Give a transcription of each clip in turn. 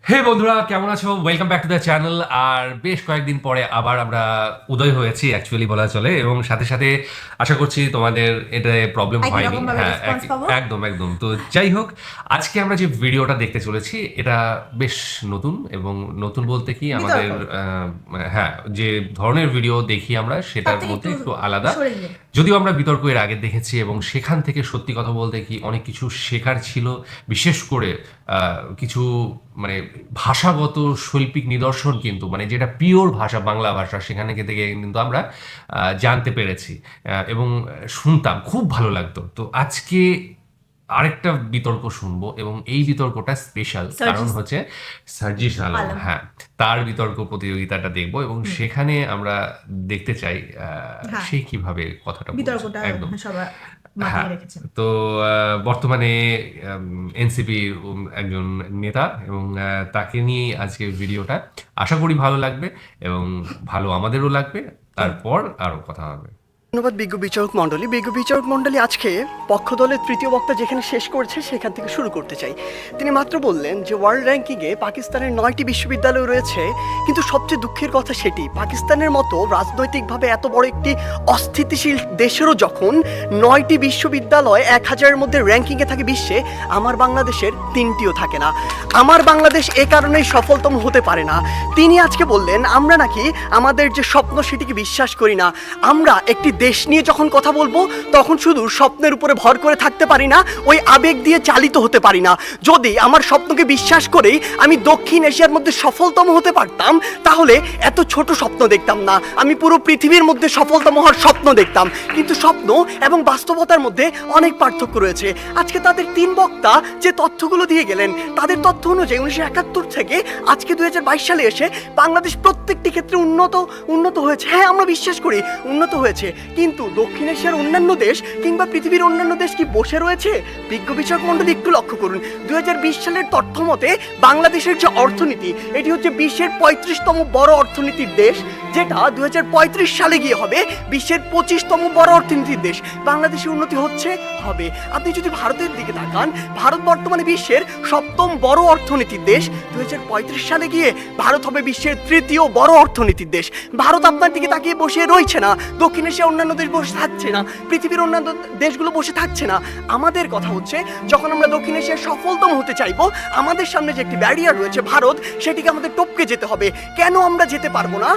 হে বন্ধুরা, কেমন আছো? Welcome back to the channel. আর বেশ কয়েকদিন পরে আবার আমরা উদয় হয়েছি অ্যাকচুয়ালি বলা চলে, এবং সাথে সাথে আশা করছি তোমাদের এটা প্রবলেম একই হয়নি। রকম ভাবে হ্যাঁ, রেসপন্স পাবো। একদম একদম। তো যাই হোক, আজকে আমরা যে ভিডিওটা দেখতে চলেছি এটা বেশ নতুন, এবং নতুন বলতে কি আমাদের বিতর্ক। হ্যাঁ, যে ধরনের ভিডিও দেখি আমরা তার সেটার থেকে মধ্যে একটু একটু আলাদা। সরে গিয়ে। যদিও আমরা বিতর্ক এর আগে দেখেছি, এবং সেখান থেকে সত্যি কথা বলতে কি অনেক কিছু শেখার ছিল। বিশেষ করে কিছু মানে ভাষাগত শৈল্পিক নিদর্শন, কিন্তু মানে যেটা পিওর ভাষা, বাংলা ভাষা, সেখানে থেকে কিন্তু আমরা জানতে পেরেছি, এবং শুনতাম, খুব ভালো লাগতো। তো আজকে আরেকটা বিতর্ক শুনবো, এবং এই বিতর্কটা স্পেশাল কারণ সার্জিস হচ্ছে সার্জিস আলম, আলম। হ্যাঁ, তার বিতর্ক প্রতিযোগিতাটা দেখবো, এবং হুম, সেখানে আমরা দেখতে চাই হ্যাঁ, সে কিভাবে কথাটা বলছে। বিতর্কটা একদম। সবার মাথায় হ্যাঁ, রেখেছেন। তো বর্তমানে এনসিপি একজন নেতা, এবং তাকে নিয়েই আজকে ভিডিওটা। আশা করি ভালো লাগবে, এবং ভালো আমাদেরও লাগবে। তারপর আরও কথা হবে। ধন্যবাদ বিজ্ঞ বিচারক মণ্ডলী আজকে পক্ষ দলের তৃতীয় বক্তা যেখানে শেষ করেছে সেখান থেকে শুরু করতে চাই। তিনি মাত্র বললেন যে ওয়ার্ল্ড র্যাঙ্কিংয়ে পাকিস্তানের 9টি বিশ্ববিদ্যালয় রয়েছে, কিন্তু সবচেয়ে দুঃখের কথা সেটি পাকিস্তানের মতো রাজনৈতিকভাবে এত বড় একটি অস্থিতিশীল দেশেরও যখন 9টি বিশ্ববিদ্যালয় 1000-এর মধ্যে র্যাঙ্কিংয়ে থাকে বিশ্বে, আমার বাংলাদেশের 3টিও থাকে না। আমার বাংলাদেশ এ কারণেই সফলতম হতে পারে না। তিনি আজকে বললেন আমরা নাকি আমাদের যে স্বপ্ন সেটিকে বিশ্বাস করি না। আমরা একটি দেশ নিয়ে যখন কথা বলবো তখন শুধু স্বপ্নের উপরে ভর করে থাকতে পারি না, ওই আবেগ দিয়ে চালিত হতে পারি না। যদি আমার স্বপ্নকে বিশ্বাস করেই আমি দক্ষিণ এশিয়ার মধ্যে সফলতম হতে পারতাম, তাহলে এত ছোট স্বপ্ন দেখতাম না, আমি পুরো পৃথিবীর মধ্যে সফলতম হওয়ার স্বপ্ন দেখতাম। কিন্তু স্বপ্ন এবং বাস্তবতার মধ্যে অনেক পার্থক্য রয়েছে। আজকে তাদের 3 বক্তা যে তথ্যগুলো দিয়ে গেলেন, তাদের তথ্য অনুযায়ী 1971 থেকে আজকে 2022 সালে এসে বাংলাদেশ প্রত্যেকটি ক্ষেত্রে উন্নত হয়েছে। হ্যাঁ, আমরা বিশ্বাস করি উন্নত হয়েছে, কিন্তু দক্ষিণ এশিয়ার অন্যান্য দেশ কিংবা পৃথিবীর অন্যান্য দেশ কি বসে রয়েছে? বিজ্ঞ বিচারক মণ্ডলী একটু লক্ষ্য করুন, 2020 সালের তথ্য মতে বাংলাদেশের যে অর্থনীতি, এটি হচ্ছে বিশ্বের 35তম বড় অর্থনীতির দেশ, যেটা 2035 সালে গিয়ে হবে বিশ্বের 25তম বড় অর্থনীতির দেশ। বাংলাদেশের উন্নতি হচ্ছে, হবে। আপনি যদি ভারতের দিকে তাকান, ভারত বর্তমানে বিশ্বের 7ম বড় অর্থনীতির দেশ। 2035 সালে গিয়ে ভারত হবে বিশ্বের 3য় বড় অর্থনীতির দেশ। ভারত আপনার দিকে তাকিয়ে বসে রয়েছে না, দক্ষিণ এশিয়ার অন্যান্য দেশ বসে থাকছে না, পৃথিবীর অন্যান্য দেশগুলো বসে থাকছে না। আমাদের কথা হচ্ছে, যখন আমরা দক্ষিণ এশিয়ার সফলতম হতে চাইবো, আমাদের সামনে যে একটি ব্যারিয়ার রয়েছে ভারত, সেটিকে আমাদের টপকে যেতে হবে। কেন আমরা যেতে পারবো না,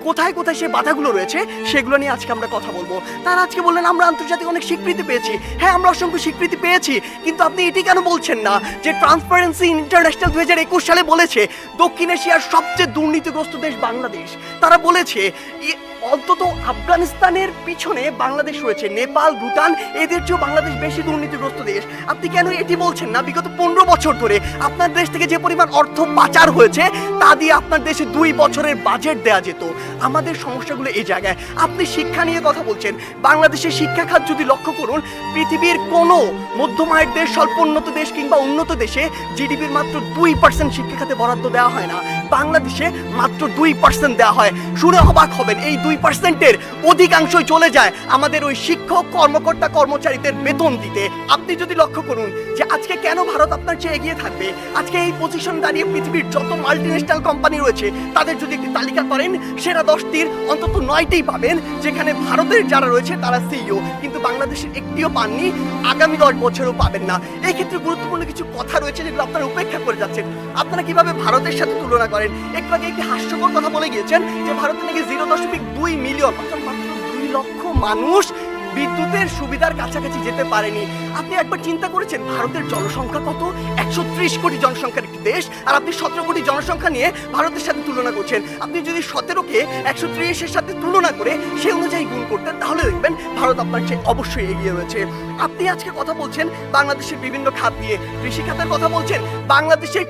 কোথায় কোথায় সে বাধাগুলো রয়েছে, সেগুলো নিয়ে আজকে আমরা কথা বলবো। তারা আজকে বললেন আমরা আন্তর্জাতিক অনেক স্বীকৃতি পেয়েছি। হ্যাঁ, আমরা অসংখ্য স্বীকৃতি পেয়েছি, কিন্তু আপনি এটি কেন বলছেন না যে ট্রান্সপারেন্সি ইন্টারন্যাশনাল 2021 সালে বলেছে দক্ষিণ এশিয়ার সবচেয়ে দুর্নীতিগ্রস্ত দেশ বাংলাদেশ। তারা বলেছে অন্তত আফগানিস্তানের পিছনে বাংলাদেশ রয়েছে, নেপাল, ভুটান, এদের চেয়েও বাংলাদেশ বেশি দুর্নীতিগ্রস্ত দেশ। আপনি কেন এটি বলছেন না? বিগত 15 বছর ধরে আপনার দেশ থেকে যে পরিমাণ অর্থ পাচার হয়েছে, তা দিয়ে আপনার দেশে 2 বছরের বাজেট দেওয়া যেত। আমাদের সমস্যাগুলো এই জায়গায়। আপনি শিক্ষা নিয়ে কথা বলছেন, বাংলাদেশের শিক্ষা খাত যদি লক্ষ্য করুন, পৃথিবীর কোনো মধ্যম আয়ের দেশ, স্বল্পোন্নত দেশ কিংবা উন্নত দেশে জিডিপির মাত্র 2% শিক্ষা খাতে বরাদ্দ দেওয়া হয় না, বাংলাদেশে মাত্র 2% দেওয়া হয়। শুনে অবাক হবেন, এই 2%-এর অধিকাংশই চলে যায় আমাদের ওই শিক্ষক, কর্মকর্তা, কর্মচারীদের বেতন দিতে। আপনি যদি লক্ষ্য করুন যে আজকে কেন ভারত আপনার চেয়ে এগিয়ে থাকবে, আজকে এই পজিশন দাঁড়িয়ে পৃথিবীর যত মাল্টিন্যাশনাল কোম্পানি রয়েছে তাদের যদি একটি তালিকা করেন, সেরা 10টির অন্তত 9টিই পাবেন যেখানে ভারতের যারা রয়েছে তারা সিইও, কিন্তু বাংলাদেশের একটিও পাননি, আগামী 10 বছরও পাবেন না। এই ক্ষেত্রে গুরুত্বপূর্ণ কিছু কথা রয়েছে যেগুলো আপনারা উপেক্ষা করে যাচ্ছেন। আপনারা কিভাবে ভারতের সাথে তুলনা করেন? একটু আগে একটি হাস্যকর কথা বলে গিয়েছেন যে ভারতে নাকি 0.2 মিলিয়ন, অর্থাৎ মাত্র 2 লক্ষ মানুষ বিদ্যুতের সুবিধার কাছাকাছি যেতে পারেনি। আপনি একবার চিন্তা করেছেন ভারতের জনসংখ্যা কত? 130 কোটি জনসংখ্যার একটি দেশ, আর আপনি 17 কোটি জনসংখ্যা নিয়ে ভারতের সাথে তুলনা করছেন। আপনি যদি 17কে 130-এর সাথে তুলনা করে সেই অনুযায়ী গুণ করতেন, তাহলে দেখবেন ভারত আপনার চেয়ে অবশ্যই এগিয়ে রয়েছে। আপনি আজকে কথা বলছেন বাংলাদেশের বিভিন্ন খাত নিয়ে, কৃষি খাতের কথা বলছেন। বাংলাদেশের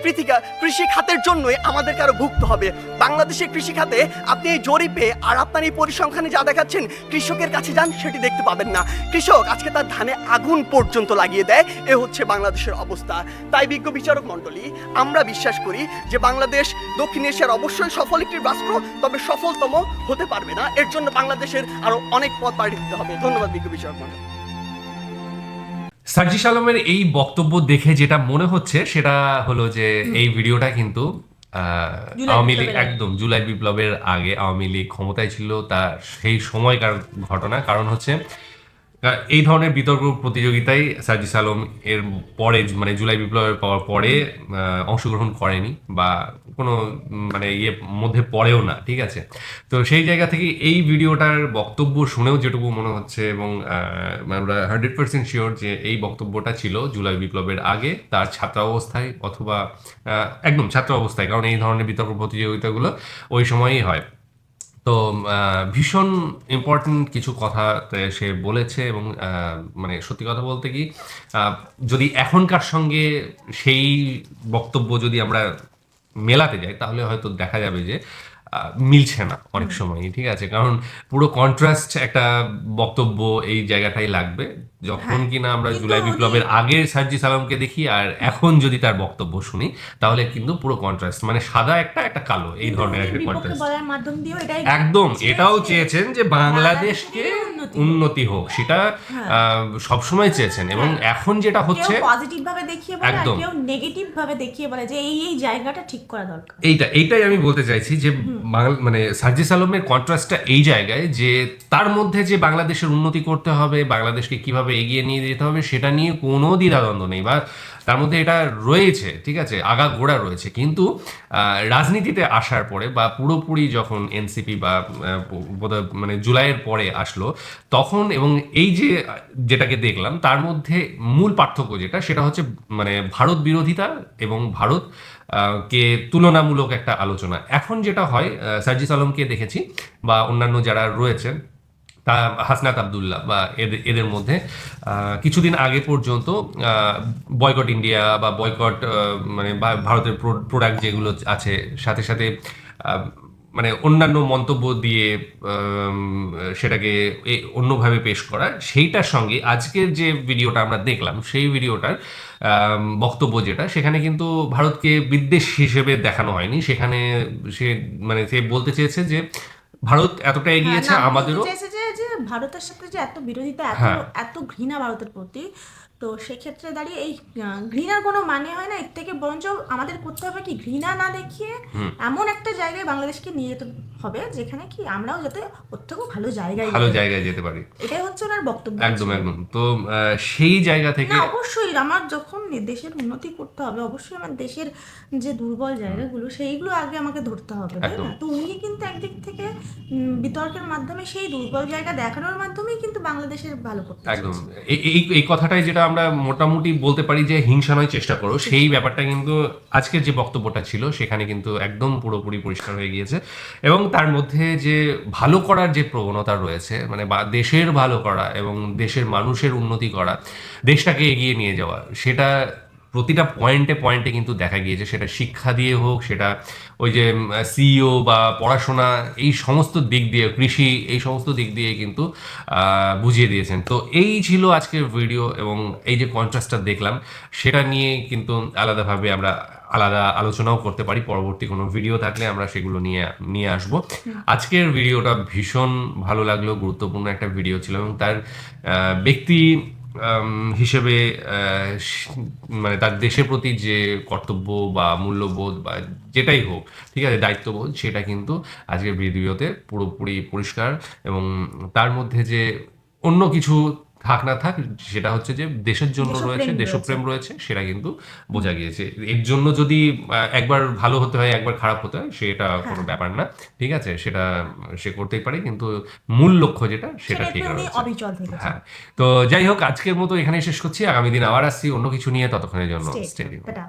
কৃষি খাতের জন্যই আমাদেরকে আরো ভুগতে হবে। বাংলাদেশের কৃষি খাতে আপনি এই জরিপে আর আপনার এই পরিসংখ্যানে যা দেখাচ্ছেন, কৃষকের কাছে যান সেটি দেখতে পাবেন না। কৃষক আজকে তার ধানে আগুন পর্যন্ত লাগিয়ে দেয়। এ হচ্ছে বাংলাদেশের অবস্থা। তাই বিজ্ঞ বিচারক মণ্ডলী, আমরা বিশ্বাস করি যে বাংলাদেশ দক্ষিণ এশিয়ার অবশ্যই সফল একটি রাষ্ট্র, তবে সফলতম হতে পারবে না। এর জন্য বাংলাদেশের আরো অনেক পথ পাড়ি দিতে হবে। ধন্যবাদ বিজ্ঞ বিচারক মণ্ডলী। সার্জিস আলমের এই বক্তব্য দেখে যেটা মনে হচ্ছে সেটা হলো যে এই ভিডিওটা কিন্তু জুলাই আওয়ামী লীগ বিপ্লবের আগে। একদম জুলাই বিপ্লবের আগে আওয়ামী লীগ ক্ষমতায় ছিল তার সেই সময়কার ঘটনা। কারণ হচ্ছে এই ধরনের বিতর্ক প্রতিযোগিতায় সার্জিস আলম এর পরে মানে জুলাই বিপ্লবের পরে অংশগ্রহণ করেনি বা কোনো মানে ইয়ে মধ্যে পড়েও না, ঠিক আছে। তো সেই জায়গা থেকে এই ভিডিওটার বক্তব্য শুনেও যেটুকু মনে হচ্ছে এবং আমরা 100% শিওর যে এই বক্তব্যটা ছিল জুলাই বিপ্লবের আগে তার ছাত্রাবস্থায় অথবা একদম ছাত্র অবস্থায়, কারণ এই ধরনের বিতর্ক প্রতিযোগিতাগুলো ওই সময়ই হয়। তো ভীষণ ইম্পর্টেন্ট কিছু কথা সে বলেছে এবং মানে সত্যি কথা বলতে কি যদি এখনকার সঙ্গে সেই বক্তব্য যদি আমরা মেলাতে যাই তাহলে হয়তো দেখা যাবে যে মিলছে না অনেক সময়, ঠিক আছে। কারণ পুরো কন্ট্রাস্ট একটা বক্তব্য এই জায়গাটাই লাগবে যখন কিনা আমরা কিন্তু জুলাই বিপ্লবের আগের সার্জিস আলমকে দেখি আর এখন যদি তার বক্তব্য শুনি তাহলে কিন্তু পুরো কন্ট্রাস্ট, মানে সাদা একটা একটা কালো, এই ধরনের একটা বিপক্ষে কন্ট্রাস্ট। বলার মাধ্যম দিয়েও এটাই একদম এটাও চেয়েছে। চেয়েছেন যে বাংলাদেশকে উন্নতি হোক, সেটা সবসময় চেয়েছেন এবং এখন যেটা হচ্ছে কেউ পজিটিভ ভাবে দেখিয়ে বলে আর একদম। কেউ নেগেটিভ ভাবে দেখিয়ে বলে যে এই জায়গাটা ঠিক করা দরকার। এইটাই আমি বলতে চাইছি যে মানে সার্জিস আলমের কন্ট্রাস্টটা এই জায়গায় যে তার মধ্যে যে বাংলাদেশের উন্নতি করতে হবে, বাংলাদেশকে কিভাবে এগিয়ে নিয়ে যেতে হবে সেটা নিয়ে কোনো দ্বিধাদ্বন্দ্ব নেই বা তার মধ্যে এটা রয়েছে, ঠিক আছে, আগাগোড়া রয়েছে। কিন্তু রাজনীতিতে আসার পরে বা পুরোপুরি যখন এনসিপি বা মানে জুলাইয়ের পরে আসলো তখন এবং এই যে যেটাকে দেখলাম তার মধ্যে মূল পার্থক্য যেটা সেটা হচ্ছে মানে ভারত বিরোধিতা এবং ভারত কে তুলনামূলক একটা আলোচনা। এখন যেটা হয় সার্জিস আলমকে দেখেছি বা অন্যান্য যারা রয়েছেন তা হাসনাত আবদুল্লাহ বা এদের মধ্যে কিছুদিন আগে পর্যন্ত বয়কট ইন্ডিয়া বা বয়কট মানে ভারতের প্রোডাক্ট যেগুলো আছে সাথে সাথে মানে অন্যান্য মন্তব্য দিয়ে সেটাকে অন্যভাবে পেশ করা, সেইটার সঙ্গে আজকের যে ভিডিওটা আমরা দেখলাম সেই ভিডিওটার বক্তব্য যেটা সেখানে কিন্তু ভারতকে বিদ্বেষ হিসেবে দেখানো হয়নি। সেখানে সে বলতে চেয়েছে যে ভারত এতটা এগিয়েছে না, আমাদেরও। বলতে চাইছে যে ভারতের সাথে যে এত বিরোধিতা, হ্যাঁ। এত ঘৃণা ভারতের প্রতি, তো সেক্ষেত্রে দাঁড়িয়ে এই ঘৃণার কোনো মানে হয় না। এর থেকে বরঞ্চ আমাদের করতে হবে কি, ঘৃণা না দেখিয়ে এমন একটা জায়গায় বাংলাদেশকে নিয়ে যেতে হবে যেখানে কি আমরাও যাতে ওর থেকেও ভালো জায়গায় যেতে পারি। এটাই হচ্ছে ওনার বক্তব্য। একদম একদম। তো সেই জায়গা থেকে না, অবশ্যই আমার যখন দেশের উন্নতি করতে হবে অবশ্যই আমার দেশের যে দুর্বল জায়গাগুলো সেইগুলো আগে আমাকে ধরতে হবে, তাই একদম। না? তো উনি কিন্তু একদিক থেকে বিতর্কের মাধ্যমে সেই দুর্বল জায়গা দেখানোর মাধ্যমেই কিন্তু বাংলাদেশের ভালো করতে একদম চাইছে। এই কথাটাই যেটা আমরা মোটামুটি বলতে পারি যে হিংসা নয় চেষ্টা করো, সেই ব্যাপারটা কিন্তু আজকের যে বক্তব্যটা ছিল সেখানে কিন্তু একদম পুরোপুরি পরিষ্কার হয়ে গিয়েছে। এবং তার মধ্যে যে ভালো করার যে প্রবণতা রয়েছে, মানে দেশের ভালো করা এবং দেশের মানুষের উন্নতি করা, দেশটাকে এগিয়ে নিয়ে যাওয়া, সেটা প্রতিটা পয়েন্টে পয়েন্টে কিন্তু দেখা গিয়েছে। সেটা শিক্ষা দিয়ে হোক, সেটা ওই যে সিইও বা পড়াশোনা, এই সমস্ত দিক দিয়ে, কৃষি, এই সমস্ত দিক দিয়ে কিন্তু বুঝিয়ে দিয়েছেন। তো এই ছিল আজকের ভিডিও এবং এই যে কন্ট্রাস্টটা দেখলাম সেটা নিয়ে কিন্তু আলাদাভাবে আমরা আলাদা আলোচনাও করতে পারি। পরবর্তী কোনো ভিডিও থাকলে আমরা সেগুলো নিয়ে আসব। আজকের ভিডিওটা ভীষণ ভালো লাগলো, গুরুত্বপূর্ণ একটা ভিডিও ছিল এবং তার ব্যক্তি হিসেবে মানে তার দেশের প্রতি যে কর্তব্য বা মূল্যবোধ বা যেটাই হোক, ঠিক আছে, দায়িত্ববোধ, সেটা কিন্তু আজকের ভিডিওতে পুরোপুরি পরিষ্কার। এবং তার মধ্যে যে অন্য কিছু থাক না থাক, সেটা হচ্ছে যে দেশের জন্য রয়েছে, দেশপ্রেম রয়েছে, সেটা কিন্তু বোঝা গিয়েছে। এর জন্য যদি একবার ভালো হতে হয় একবার খারাপ হতে হয় সেটা কোনো ব্যাপার না, ঠিক আছে, সেটা সে করতেই পারে, কিন্তু মূল লক্ষ্য যেটা সেটা ঠিক রয়েছে। অবিচল থেকেছে। হ্যাঁ, তো যাই হোক আজকের মতো এখানেই শেষ করছি। আগামী দিন আবার আসছি অন্য কিছু নিয়ে, ততক্ষণের জন্য Stay স্টে tuned. টাটা।